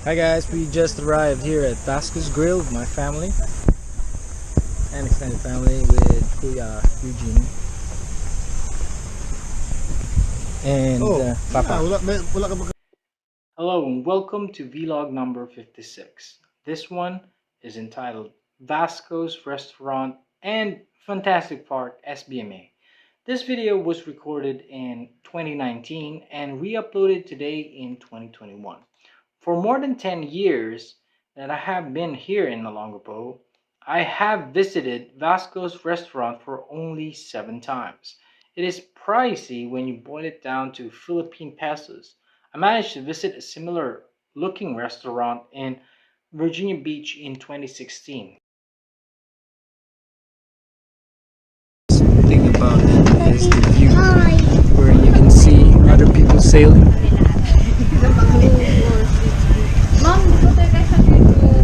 Hi guys, we just arrived here at Vasco's Grill with my family and extended family with Kuya Eugene and Papa. Hello and welcome to vlog number 56. This one is entitled Vasco's Restaurant and Fantastic Park SBMA. This video was recorded in 2019 and re-uploaded today in 2021. For more than 10 years that I have been here in Olongapo, I have visited Vasco's restaurant for only 7 times. It is pricey when you boil it down to Philippine pesos. I managed to visit a similar looking restaurant in Virginia Beach in 2016. Thing about it is the view where you can see other people sailing.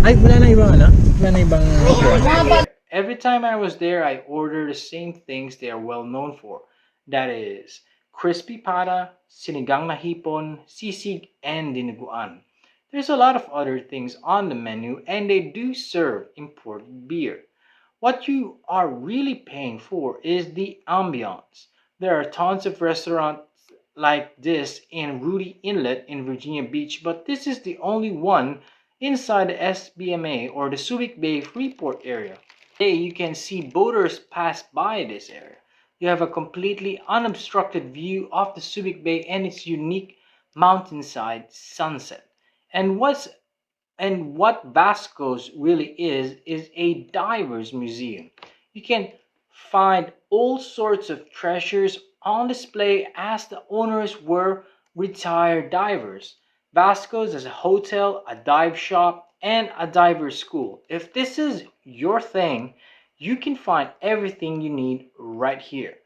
Ay, wala na ibang ano? Wala na ibang Every time I was there, I ordered the same things they are well known for. That is, crispy pata, sinigang na hipon, sisig, and dinuguan. There's a lot of other things on the menu, and they do serve imported beer. What you are really paying for is the ambiance. There are tons of restaurants like this in Rudy Inlet in Virginia Beach, but this is the only one inside the SBMA or the Subic Bay Freeport area. Today you can see boaters pass by this area. You have a completely unobstructed view of the Subic Bay and its unique mountainside sunset. And what Vasco's really is a divers museum. You can find all sorts of treasures on display as the owners were retired divers. Vasco's is a hotel, a dive shop, and a diver school. If this is your thing, you can find everything you need right here.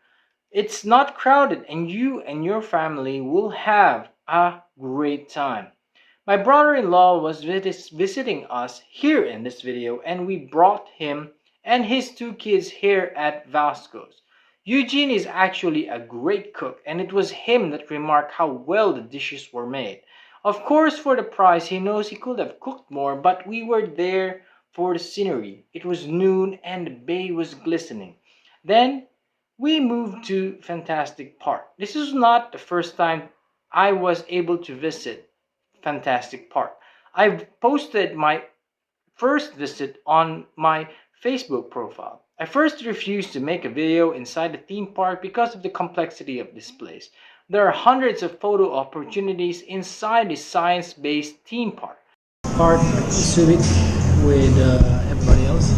It's not crowded and you and your family will have a great time. My brother-in-law was visiting us here in this video and we brought him and his 2 kids here at Vasco's. Eugene is actually a great cook and it was him that remarked how well the dishes were made. Of course, for the price, he knows he could have cooked more, but we were there for the scenery. It was noon and the bay was glistening. Then we moved to Fantastic Park. This is not the first time I was able to visit Fantastic Park. I've posted my first visit on my Facebook profile. I first refused to make a video inside the theme park because of the complexity of this place. There are hundreds of photo opportunities inside the science-based theme park. Park Subic with everybody else.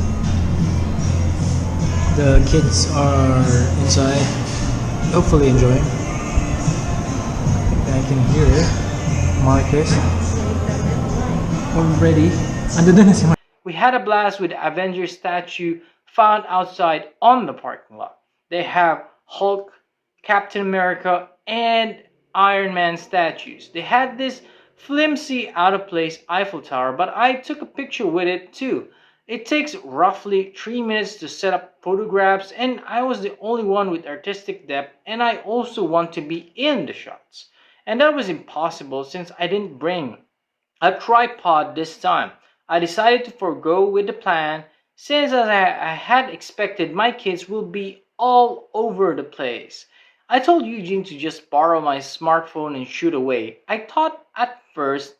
The kids are inside, hopefully enjoying. I can hear Marcus already. We had a blast with the Avengers statue found outside on the parking lot. They have Hulk, Captain America, and Iron Man statues. They had this flimsy, out-of-place Eiffel Tower, but I took a picture with it too. It takes roughly 3 minutes to set up photographs, and I was the only one with artistic depth, and I also want to be in the shots. And that was impossible since I didn't bring a tripod this time. I decided to forego with the plan since as I had expected my kids will be all over the place. I told Eugene to just borrow my smartphone and shoot away. I thought at first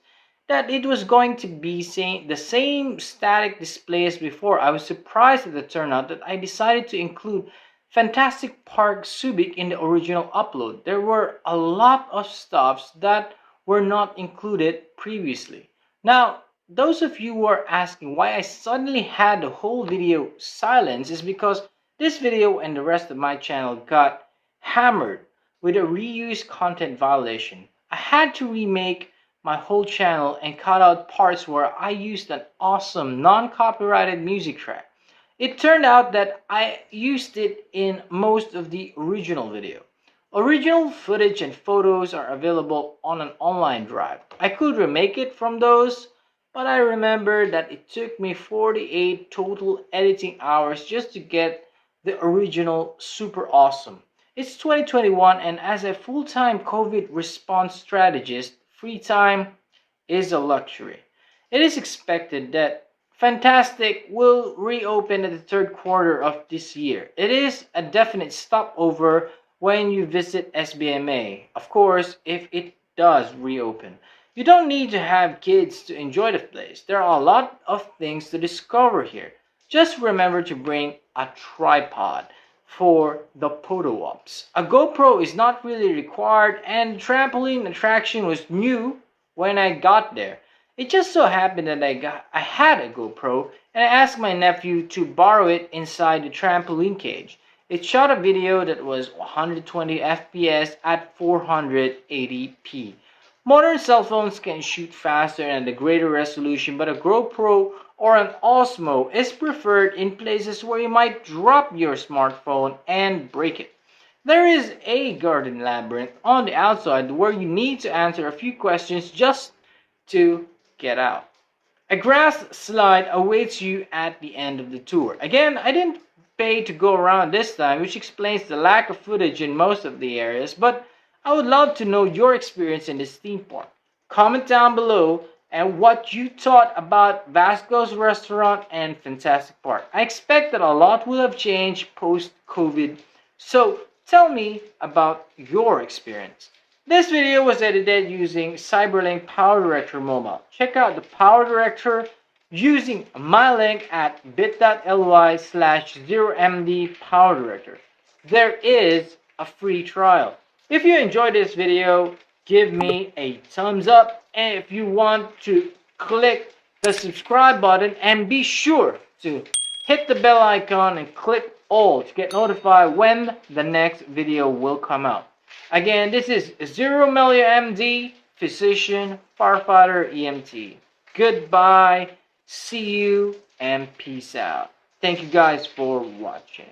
that it was going to be the same static display as before. I was surprised at the turnout that I decided to include Fantastic Park Subic in the original upload. There were a lot of stuffs that were not included previously. Now, those of you who are asking why I suddenly had the whole video silence is because this video and the rest of my channel got hammered with a reuse content violation. I had to remake my whole channel and cut out parts where I used an awesome non-copyrighted music track. It turned out that I used it in most of the original video. Original footage and photos are available on an online drive. I could remake it from those, but I remember that it took me 48 total editing hours just to get the original super awesome. It's 2021 and as a full-time COVID response strategist, free time is a luxury. It is expected that Fantastic will reopen in the third quarter of this year. It is a definite stopover when you visit SBMA. Of course, if it does reopen. You don't need to have kids to enjoy the place. There are a lot of things to discover here. Just remember to bring a tripod for the photo ops. A GoPro is not really required, and the trampoline attraction was new when I got there. It just so happened that I had a GoPro, and I asked my nephew to borrow it inside the trampoline cage. It shot a video that was 120 FPS at 480p. Modern cell phones can shoot faster and a greater resolution, but a GoPro or an Osmo is preferred in places where you might drop your smartphone and break it. There is a garden labyrinth on the outside where you need to answer a few questions just to get out. A grass slide awaits you at the end of the tour. Again, I didn't pay to go around this time, which explains the lack of footage in most of the areas, but I would love to know your experience in this theme park. Comment down below and what you thought about Vasco's restaurant and Fantastic Park. I expect that a lot will have changed post-COVID, so tell me about your experience. This video was edited using Cyberlink Power Director Mobile. Check out the Power Director using my link at bit.ly/0md Power Director. There is a free trial. If you enjoyed this video, give me a thumbs up, and if you want to click the subscribe button, and be sure to hit the bell icon and click all to get notified when the next video will come out. Again, this is Zero Melia MD, physician, firefighter, EMT. Goodbye, see you, and peace out. Thank you guys for watching.